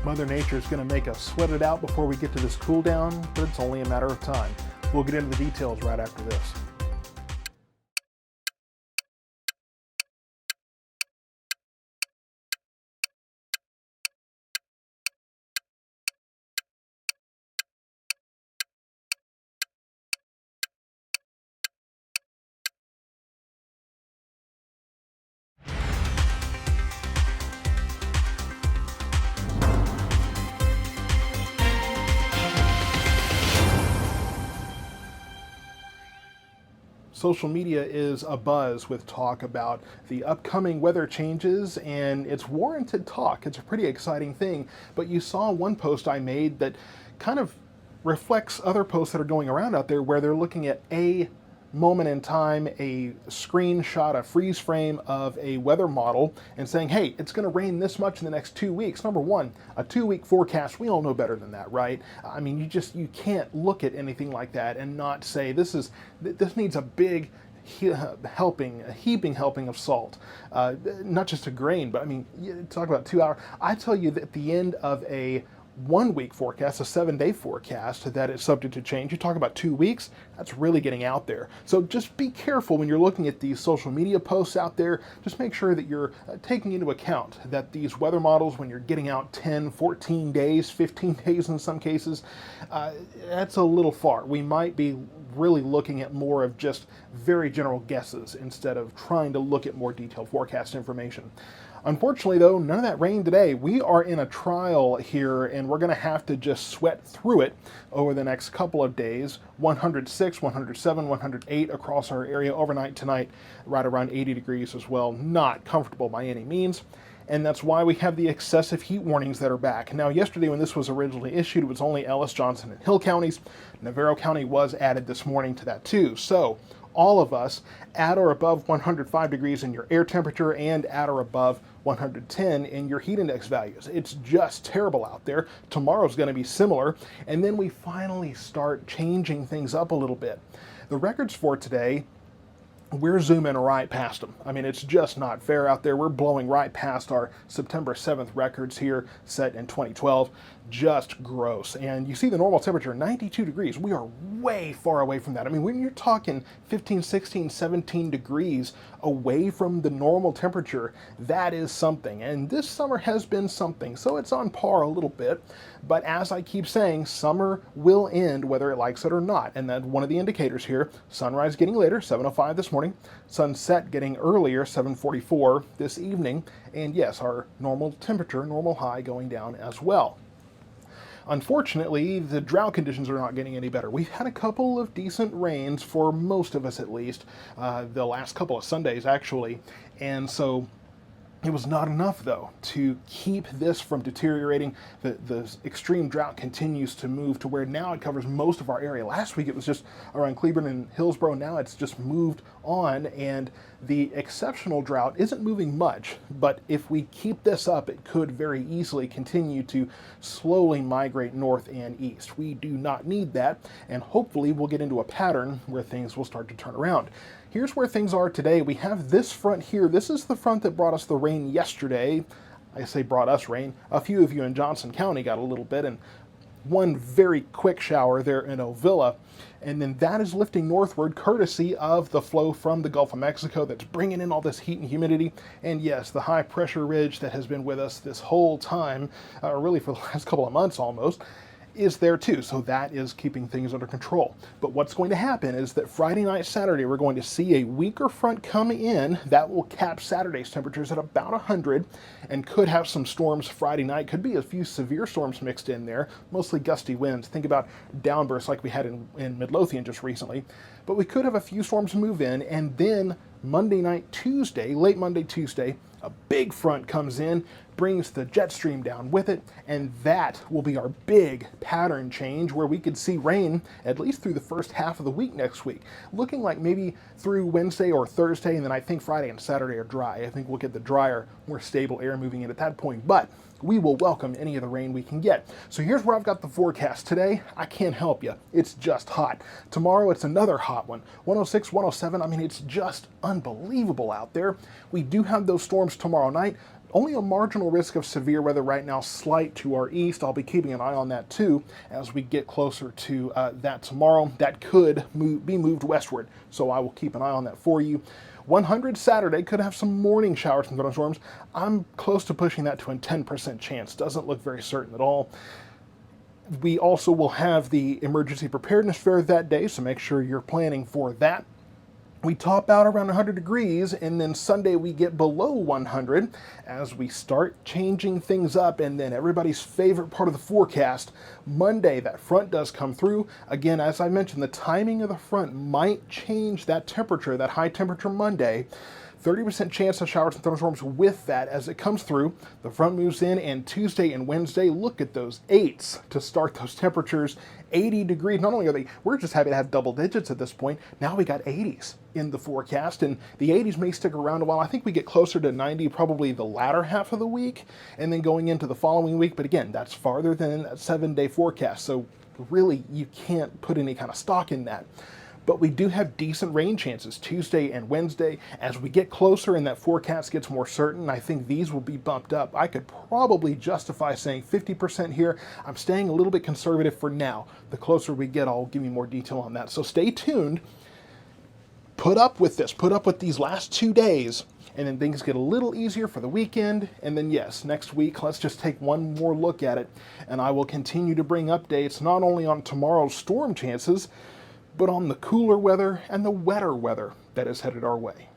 Mother Nature is going to make us sweat it out before we get to this cool down, but it's only a matter of time. We'll get into the details right after this. Social media is abuzz with talk about the upcoming weather changes, and it's warranted talk. It's a pretty exciting thing. But you saw one post I made that kind of reflects other posts that are going around out there where they're looking at a moment in time, a screenshot, a freeze frame of a weather model and saying, hey, it's going to rain this much in the next 2 weeks. Number one, a 2-week forecast, we all know better than that, right? I mean, you can't look at anything like that and not say this needs a big a heaping helping of salt, not just a grain, but I mean, you talk about 2 hours. I tell you that at the end of a 1-week forecast, a 7-day forecast, that is subject to change. You talk about 2 weeks, that's really getting out there. So just be careful when you're looking at these social media posts out there. Just make sure that you're taking into account that these weather models, when you're getting out 10, 14 days, 15 days in some cases, that's a little far. We might be really looking at more of just very general guesses instead of trying to look at more detailed forecast information. Unfortunately, though, none of that rain today. We are in a trial here, and we're going to have to just sweat through it over the next couple of days. 106, 107, 108 across our area overnight tonight, right around 80 degrees as well. Not comfortable by any means. And that's why we have the excessive heat warnings that are back. Now, yesterday when this was originally issued, it was only Ellis, Johnson, and Hill counties. Navarro County was added this morning to that too. So all of us at or above 105 degrees in your air temperature and at or above 110 in your heat index values. It's just terrible out there. Tomorrow's going to be similar, and then we finally start changing things up a little bit. The records for today, we're zooming right past them. I mean, it's just not fair out there. We're blowing right past our September 7th records here set in 2012. Just gross. And you see the normal temperature, 92 degrees. We are way far away from that. I mean, when you're talking 15, 16, 17 degrees away from the normal temperature, that is something. And this summer has been something. So it's on par a little bit. But as I keep saying, summer will end whether it likes it or not. And that's one of the indicators here. Sunrise getting later, 7:05 this morning. Sunset getting earlier, 7:44 this evening. And yes, our normal temperature, normal high going down as well. Unfortunately, the drought conditions are not getting any better. We've had a couple of decent rains, for most of us at least, the last couple of Sundays actually, and so it was not enough, though, to keep this from deteriorating. The extreme drought continues to move to where now it covers most of our area. Last week it was just around Cleburne and Hillsborough. Now it's just moved on, and the exceptional drought isn't moving much, but if we keep this up, it could very easily continue to slowly migrate north and east. We do not need that, and hopefully we'll get into a pattern where things will start to turn around. Here's where things are today. We have this front here. This is the front that brought us the rain yesterday. I say brought us rain. A few of you in Johnson County got a little bit, and one very quick shower there in Ovilla. And then that is lifting northward courtesy of the flow from the Gulf of Mexico that's bringing in all this heat and humidity. And yes, the high pressure ridge that has been with us this whole time, really for the last couple of months almost, is there too, so that is keeping things under control. But what's going to happen is that Friday night, Saturday, we're going to see a weaker front come in that will cap Saturday's temperatures at about 100 and could have some storms Friday night. Could be a few severe storms mixed in there, mostly gusty winds. Think about downbursts like we had in Midlothian just recently. But we could have a few storms move in, and then Monday night, Tuesday, late Monday, Tuesday, a big front comes in, brings the jet stream down with it, and that will be our big pattern change where we could see rain at least through the first half of the week next week. Looking like maybe through Wednesday or Thursday, and then I think Friday and Saturday are dry. I think we'll get the drier, more stable air moving in at that point, but we will welcome any of the rain we can get. So here's where I've got the forecast. Today, I can't help you. It's just hot. Tomorrow, it's another hot one. 106, 107, I mean, it's just unbelievable out there. We do have those storms tomorrow night. only a marginal risk of severe weather right now, slight to our east. I'll be keeping an eye on that too as we get closer to that tomorrow. That could be moved westward, so I will keep an eye on that for you. 100 Saturday could have some morning showers and thunderstorms. I'm close to pushing that to a 10% chance. Doesn't look very certain at all. We also will have the emergency preparedness fair that day, so make sure you're planning for that. We top out around 100 degrees, and then Sunday we get below 100 as we start changing things up. And then everybody's favorite part of the forecast, Monday, that front does come through. Again, as I mentioned, the timing of the front might change that temperature, that high temperature Monday. 30% chance of showers and thunderstorms with that as it comes through. The front moves in, and Tuesday and Wednesday, look at those 8s to start those temperatures. 80 degrees. Not only are we're just happy to have double digits at this point. Now we got 80s in the forecast, and the 80s may stick around a while. I think we get closer to 90 probably the latter half of the week, and then going into the following week. But again, that's farther than that 7-day forecast. So really, you can't put any kind of stock in that. But we do have decent rain chances Tuesday and Wednesday. As we get closer and that forecast gets more certain, I think these will be bumped up. I could probably justify saying 50% here. I'm staying a little bit conservative for now. The closer we get, I'll give you more detail on that. So stay tuned. Put up with this. Put up with these last 2 days, and then things get a little easier for the weekend. And then yes, next week, let's just take one more look at it. And I will continue to bring updates not only on tomorrow's storm chances, but on the cooler weather and the wetter weather that is headed our way.